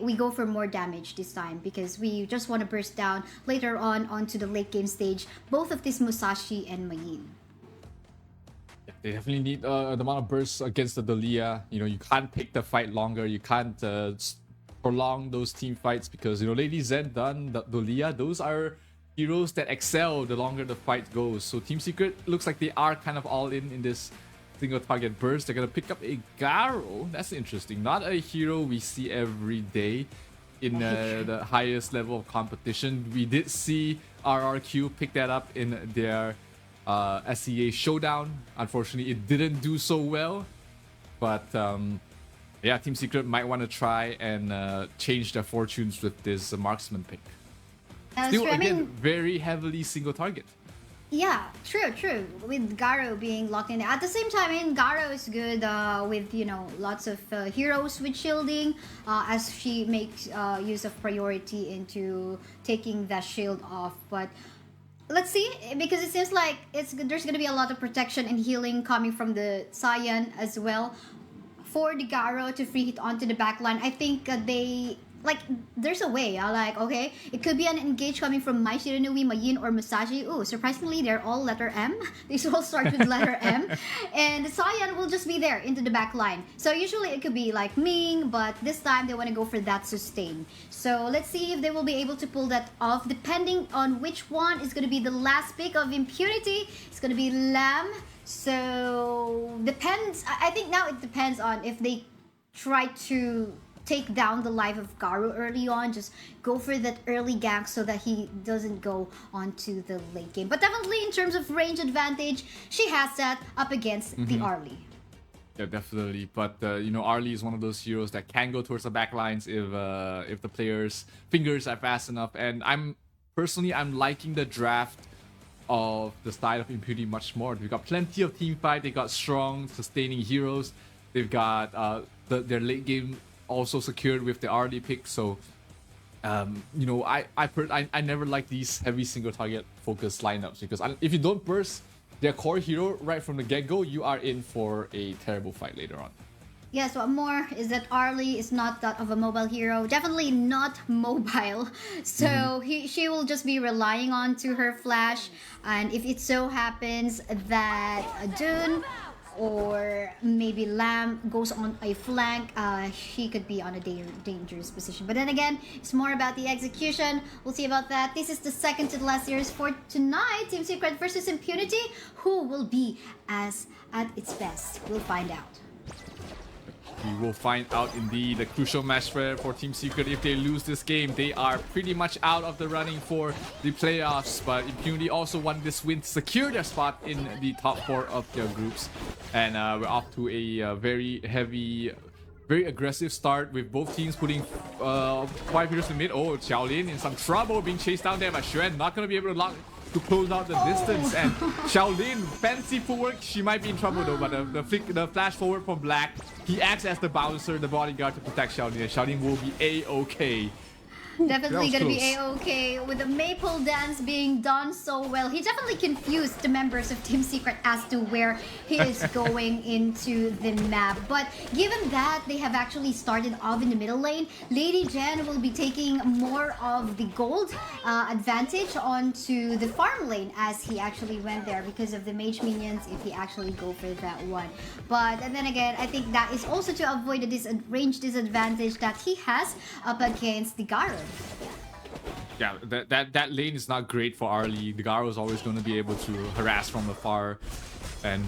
we go for more damage this time because we just want to burst down later on onto the late game stage both of this Musashi and Mayin. They definitely need the amount of bursts against the Dalia. You know, you can't take the fight longer. You can't prolong those team fights because, you know, Lady Zen, Dun, Dalia, those are heroes that excel the longer the fight goes. So Team Secret looks like they are kind of all in this single target burst. They're gonna pick up a Garo. That's interesting. Not a hero we see every day in the highest level of competition. We did see RRQ pick that up in their SEA showdown. Unfortunately, it didn't do so well. But yeah, Team Secret might want to try and change their fortunes with this marksman pick. Still, true. again, very heavily single target. Yeah, true. With Garo being locked in. At the same time, Garo is good with, you know, lots of heroes with shielding as she makes use of priority into taking that shield off. But let's see, because it seems like there's going to be a lot of protection and healing coming from the Saiyan as well. For the Garo to free hit onto the backline, I think there's a way. Okay, it could be an engage coming from Mai Shiranui, Mayin, or Musashi. Ooh, surprisingly, they're all letter M. These all start with letter M. And the Saiyan will just be there into the back line. So usually it could be like Ming, but this time they want to go for that sustain. So let's see if they will be able to pull that off, depending on which one is going to be the last pick of Impunity. It's going to be Lamb. So depends. I think now it depends on if they try to take down the life of Garo early on, just go for that early gank so that he doesn't go onto the late game. But definitely in terms of range advantage, she has that up against the Arlie. Yeah, definitely. But you know, Arlie is one of those heroes that can go towards the backlines if the players' fingers are fast enough. And I'm liking the draft of the style of Impunity much more. They've got plenty of team fight. They got strong, sustaining heroes. They've got their late game also secured with the RD pick. So you know, I never like these heavy single target focused lineups because if you don't burst their core hero right from the get-go, you are in for a terrible fight later on. Yes, what more is that Arlie is not that of a mobile hero. Definitely not mobile. So she will just be relying on to her flash. And if it so happens that Dune or maybe Lamb goes on a flank, she could be on a dangerous position. But then again, it's more about the execution. We'll see about that. This is the second to the last series for tonight. Team Secret versus Impunity. Who will be at its best? We'll find out. We will find out indeed. The crucial match for Team Secret. If they lose this game, they are pretty much out of the running for the playoffs. But Impunity also won this win to secure their spot in the top 4 of their groups. And we're off to a very heavy, very aggressive start with both teams putting 5 heroes in mid. Oh, Xiaolin in some trouble being chased down there by Xuan. Not going to be able to close out the distance, and Xiaolin, fancy footwork. She might be in trouble though, but the flash forward from Black, he acts as the bouncer, the bodyguard to protect Xiaolin, and Xiaolin will be A-OK. Definitely gonna be A-OK with the maple dance being done so well. He definitely confused the members of Team Secret as to where he is going into the map. But given that they have actually started off in the middle lane, Lady Jen will be taking more of the gold advantage onto the farm lane as he actually went there because of the mage minions if he actually go for that one. But and then again, I think that is also to avoid the range disadvantage that he has up against the Garo. Yeah, that lane is not great for Arlie. The Garo is always going to be able to harass from afar, and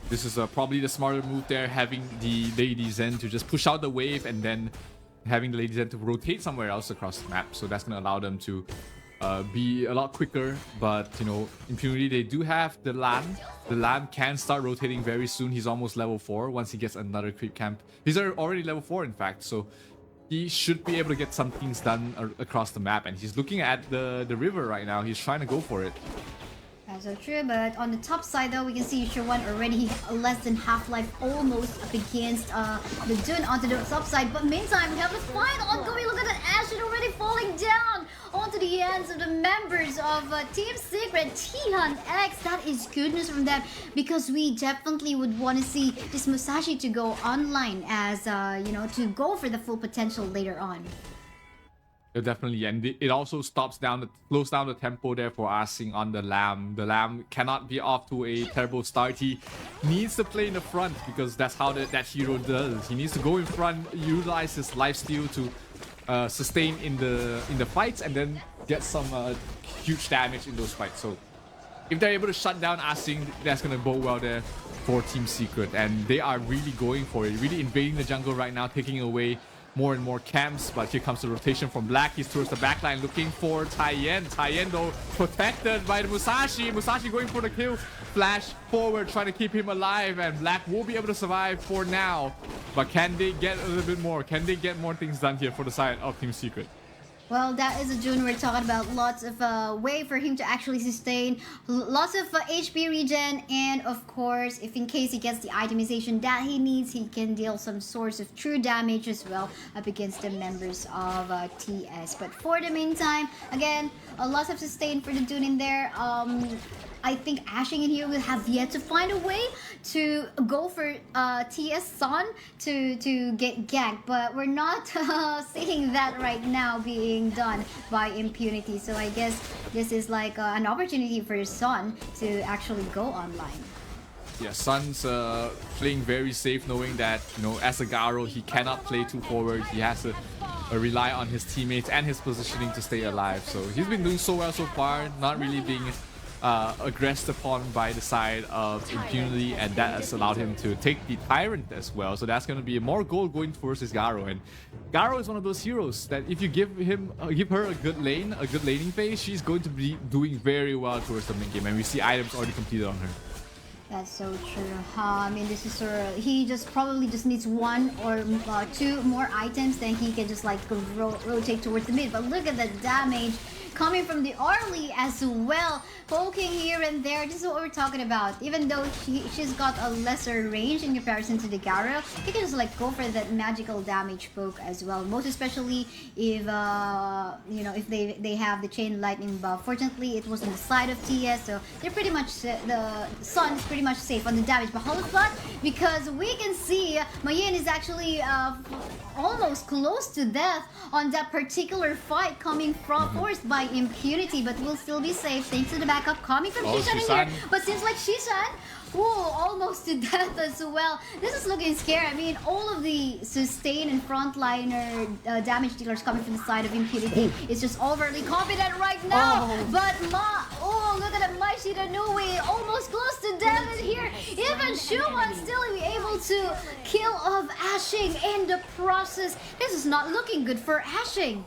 this is probably the smarter move there, having the Lady Zen to just push out the wave and then having the Lady Zen to rotate somewhere else across the map. So that's going to allow them to be a lot quicker. But you know, Impunity, they do have the Lamb. The Lamb can start rotating very soon. He's almost level 4 once he gets another creep camp. He's already level 4 in fact, so he should be able to get some things done across the map. And he's looking at the river right now. He's trying to go for it. That's so true, but on the top side though, we can see Sherwan already less than half-life, almost up against the Dune onto the top side. But meantime, we have a fight ongoing. Look at that Ashen already falling down onto the hands of the members of Team Secret, Tihan X. That is good news from them, because we definitely would want to see this Musashi to go online as, to go for the full potential later on. Yeah, definitely, and it also slows down the tempo there for Asing on the Lamb. The Lamb cannot be off to a terrible start. He needs to play in the front, because that's how that hero does. He needs to go in front, utilize his lifesteal to sustain in the fights, and then get some huge damage in those fights. So if they're able to shut down Asing, that's gonna bode well there for Team Secret, and they are really going for it, really invading the jungle right now, taking away more and more camps. But here comes the rotation from Black. He's towards the backline looking for Taiyen. Taiyen though protected by the Musashi. Musashi going for the kill. Flash forward trying to keep him alive, and Black will be able to survive for now. But can they get a little bit more? Can they get more things done here for the side of Team Secret? Well, that is a June we're talking about. Lots of way for him to actually sustain, lots of HP regen, and of course, if in case he gets the itemization that he needs, he can deal some sorts of true damage as well up against the members of TS. But for the meantime, again, lots of sustain for the Dune in there. I think Ashing in here will have yet to find a way to go for TS Sun to get ganked, but we're not seeing that right now being done by Impunity. So I guess this is like an opportunity for Sun to actually go online. Yeah, Sun's playing very safe, knowing that, as a Garo, he cannot play too forward. He has to rely on his teammates and his positioning to stay alive. So he's been doing so well so far, not really being aggressed upon by the side of Impunity, and that has allowed him to take the Tyrant as well. So that's going to be more gold going towards his Garo, and Garo is one of those heroes that if you give her a good laning phase, she's going to be doing very well towards the mid game, and we see items already completed on her. That's so true. I mean, this is he probably just needs one or two more items, then he can just like rotate towards the mid. But look at the damage coming from the Arlie as well, poking here and there. This is what we're talking about. Even though she's got a lesser range in comparison to the Garo, he can just like go for that magical damage poke as well. Most especially if if they have the chain lightning buff. Fortunately, it was on the side of TS, so they're pretty much the Sun is pretty much safe on the damage. But Holoflat, because we can see Mayin is actually almost close to death on that particular fight, coming from forced by Impunity, but will still be safe thanks to the backup coming from Shishan in here. But seems like Shishan, almost to death as well. This is looking scary. I mean, all of the sustain and frontliner damage dealers coming from the side of Impunity is just overly confident right now. But look at that Maishida Nui, almost close to death, and here even Shuan still be able to kill off Ashing in the process. This is not looking good for Ashing.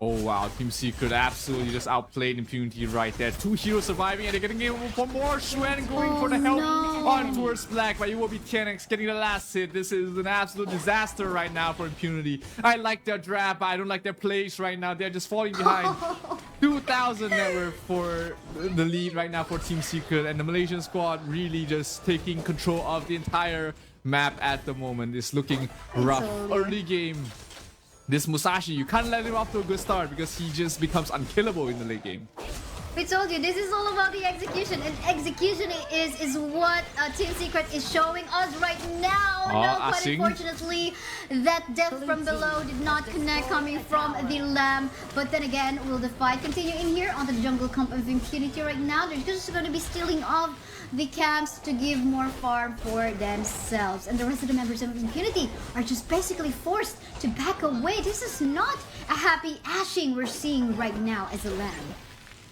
Oh wow, Team Secret absolutely just outplayed Impunity right there. Two heroes surviving, and they're getting able for more. Xuan going for the help on towards Black, but it will be 10x getting the last hit. This is an absolute disaster right now for Impunity. I like their draft, but I don't like their plays right now. They're just falling behind. 2,000 net worth for the lead right now for Team Secret, and the Malaysian squad really just taking control of the entire map at the moment. It's looking rough. Early game. This Musashi, you can't let him off to a good start because he just becomes unkillable in the late game. We told you, this is all about the execution, and execution is what Team Secret is showing us right now. No, but unfortunately, that death from below did not connect coming from the Lamb. But then again, will the fight continue in here on the jungle camp of Impunity right now? They're just going to be stealing off the camps to give more farm for themselves, and the rest of the members of Impunity are just basically forced to back away. This is not a happy Ashing we're seeing right now as a Lamb.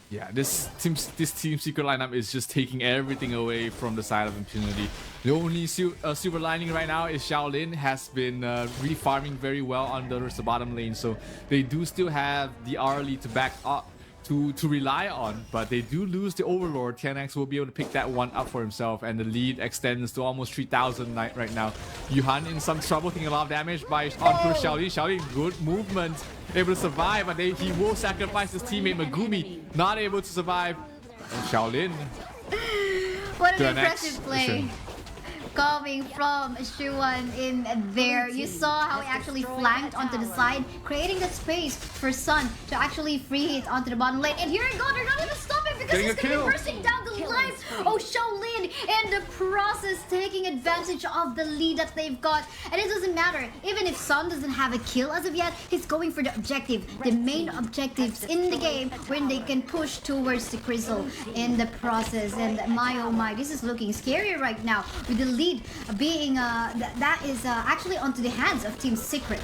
Yeah, this Team Secret lineup is just taking everything away from the side of Impunity. The only silver lining right now is Shaolin has been really farming very well on the bottom lane, so they do still have the Arlie to back up to rely on, but they do lose the Overlord. 10x will be able to pick that one up for himself, and the lead extends to almost 3,000 right now. Yuhan in some trouble, taking a lot of damage by onto Shaolin. Shaolin, good movement, able to survive, but he will sacrifice his teammate Megumi, not able to survive. And Shaolin. What an impressive play. coming from Shuan in there. You saw how he actually flanked onto the side, creating the space for Sun to actually free hit onto the bottom lane. And here you go, they're not even stopping because he's going to be bursting down the life. Oh, Shaolin in the process taking advantage of the lead that they've got. And it doesn't matter, even if Sun doesn't have a kill as of yet, he's going for the objective, the main objectives in the game when they can push towards the crystal in the process. And my oh my, this is looking scary right now with the lead being that is actually onto the hands of Team Secret.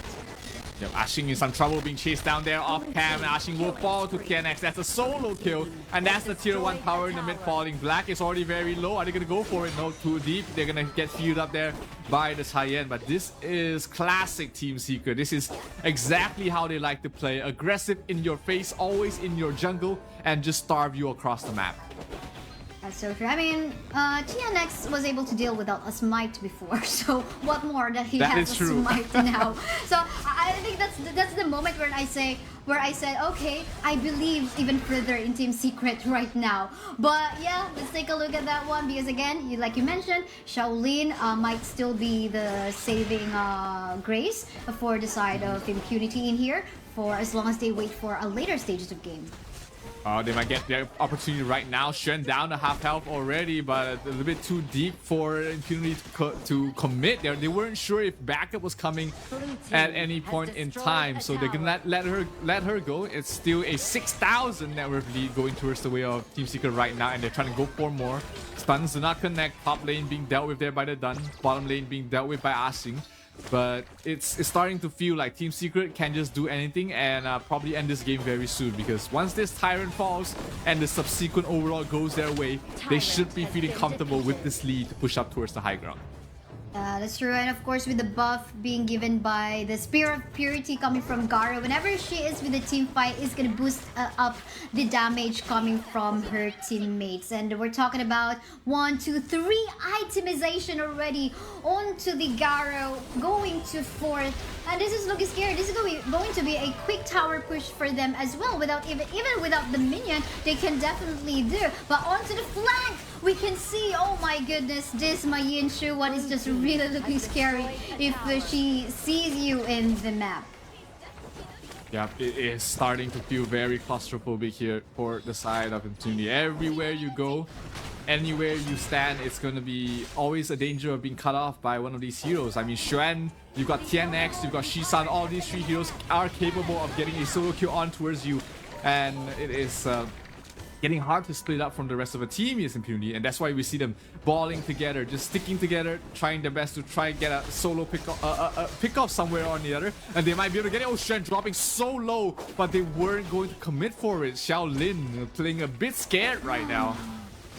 Yep, Ashing in some trouble being chased down there off cam. Ashing will fall to TNX. That's a solo kill. And that's the tier 1 power in the mid falling. Black is already very low. Are they going to go for it? No, too deep. They're going to get fueled up there by this high end. But this is classic Team Secret. This is exactly how they like to play. Aggressive in your face, always in your jungle, and just starve you across the map. That's so true. I mean, TNX was able to deal without a smite before, so what more that he has a smite now? So I think that's the moment where I said, okay, I believe even further in Team Secret right now. But yeah, let's take a look at that one because again, like you mentioned, Shaolin might still be the saving grace for the side of Impunity in here for as long as they wait for a later stages of game. They might get their opportunity right now. Shen down to half health already, but a little bit too deep for Impunity to commit there. They weren't sure if backup was coming at any point in time, so they're gonna let her go. It's still a 6,000 net worth lead going towards the way of Team Secret right now, and they're trying to go for more. Stuns do not connect. Top lane being dealt with there by the Dun. Bottom lane being dealt with by Asing. But it's starting to feel like Team Secret can just do anything and probably end this game very soon, because once this Tyrant falls and the subsequent overall goes their way, they should be feeling comfortable with this lead to push up towards the high ground. That's true, and of course with the buff being given by the Spear of Purity coming from Garo, whenever she is with the team fight, is gonna boost up the damage coming from her teammates. And we're talking about 1, 2, 3 itemization already onto the Garo, going to 4th, and this is looking scary. This is going to be a quick tower push for them as well. Without even without the minion, they can definitely do. But onto the flank, we can see, oh my goodness, this Ma Yin-Shu one is just really looking scary if she sees you in the map. Yeah, it is starting to feel very claustrophobic here for the side of Impunity. Everywhere you go, anywhere you stand, it's going to be always a danger of being cut off by one of these heroes. I mean, Xuan, you've got TNX, you've got Shisan, all these 3 heroes are capable of getting a solo kill on towards you. And it is getting hard to split up from the rest of the team is Impunity, and that's why we see them balling together, just sticking together, trying their best to try and get a solo pick off somewhere on the other, and they might be able to get it. Oh, Shen dropping so low, but they weren't going to commit for it. Shaolin playing a bit scared right now.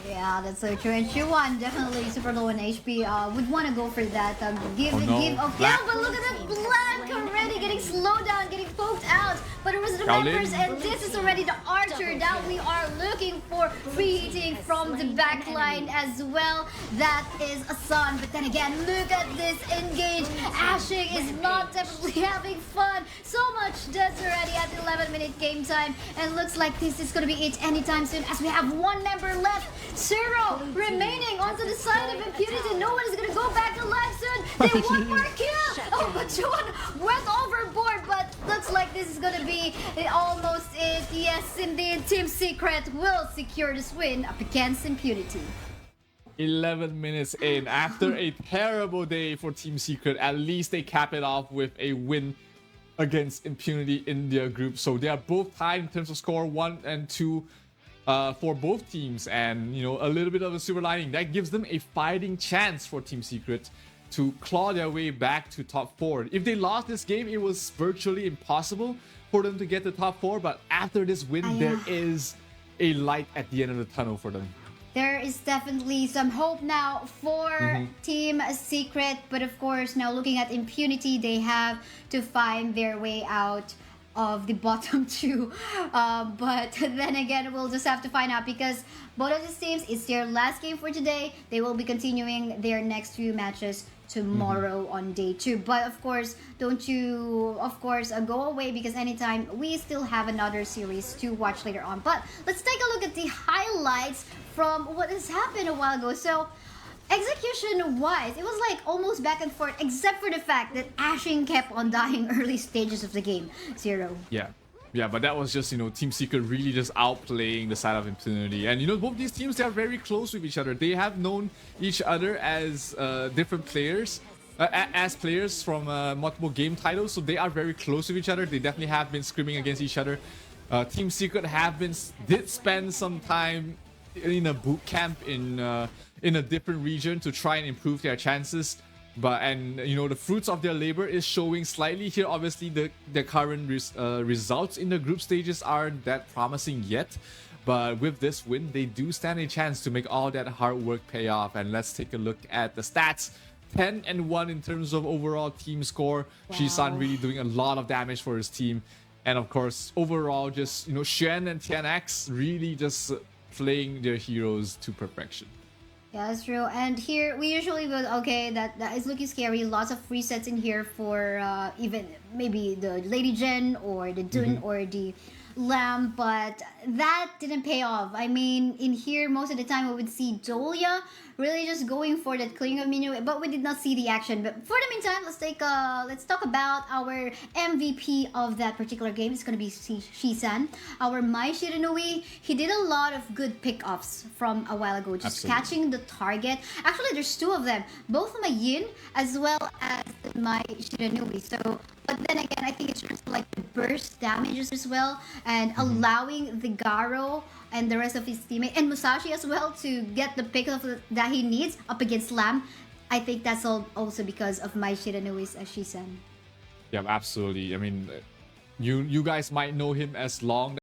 Yeah, that's so true. And Shuan definitely super low in HP. Would want to go for that. Yeah, but look at that Black already getting slowed down, getting poked out. But the rest of the members, and this is already the Archer that we are looking for. Free hitting from the backline as well. That is a Sun. But then again, look at this engage. Ashing is not definitely having fun. So much deaths already at 11-minute game time. And looks like this is going to be it anytime soon, as we have 1 member left. 0 remaining onto the side of Impunity. No one is gonna go back alive soon. They want more kill. Oh, but Juan went overboard. But looks like this is gonna be almost it. Yes, indeed. Team Secret will secure this win up against Impunity. 11 minutes in, after a terrible day for Team Secret, at least they cap it off with a win against Impunity in their group. So they are both tied in terms of score, 1 and 2. For both teams, and you know, a little bit of a silver lining that gives them a fighting chance for Team Secret to claw their way back to top 4. If they lost this game, it was virtually impossible for them to get the top 4, but after this win, there is a light at the end of the tunnel for them. There is definitely some hope now for Team Secret, but of course, now looking at Impunity, they have to find their way out of the bottom 2, but then again, we'll just have to find out, because both of these teams, it's their last game for today. They will be continuing their next few matches tomorrow on day 2. But of course, don't you go away, because anytime we still have another series to watch later on. But let's take a look at the highlights from what has happened a while ago. So Execution-wise, it was like almost back and forth, except for the fact that Ashen kept on dying early stages of the game. 0. Yeah. Yeah, but that was just, Team Secret really just outplaying the side of Impunity. And, both these teams, they are very close with each other. They have known each other as different players, as players from multiple game titles. So they are very close with each other. They definitely have been scrimming against each other. Team Secret did spend some time in a boot camp in a different region to try and improve their chances. And the fruits of their labor is showing slightly here. Obviously, the current results in the group stages aren't that promising yet, but with this win, they do stand a chance to make all that hard work pay off. And let's take a look at the stats. 10-1 in terms of overall team score. Wow. Shisan really doing a lot of damage for his team, and of course, overall, just Shen and TNX really just playing their heroes to perfection. Yeah, that's true. And here we usually go, okay, that is looking scary. Lots of resets in here for even maybe the Lady Jen or the Dun or the Lamb, but that didn't pay off. I mean, in here most of the time we would see Dolia really just going for that clearing of minion, but we did not see the action. But for the meantime, let's talk about our MVP of that particular game. It's gonna be Shisan, our Mai Shiranui. He did a lot of good pickoffs from a while ago, just catching the target. Actually, there's 2 of them, both Mai Yin as well as Mai Shiranui. So, but then again, I think it's just like the burst damages as well, and allowing the Garo and the rest of his teammates and Musashi as well to get the pick that he needs up against Lamb. I think that's also because of Mai Shiranui's Shisan. Yeah, absolutely. I mean, you guys might know him as Long.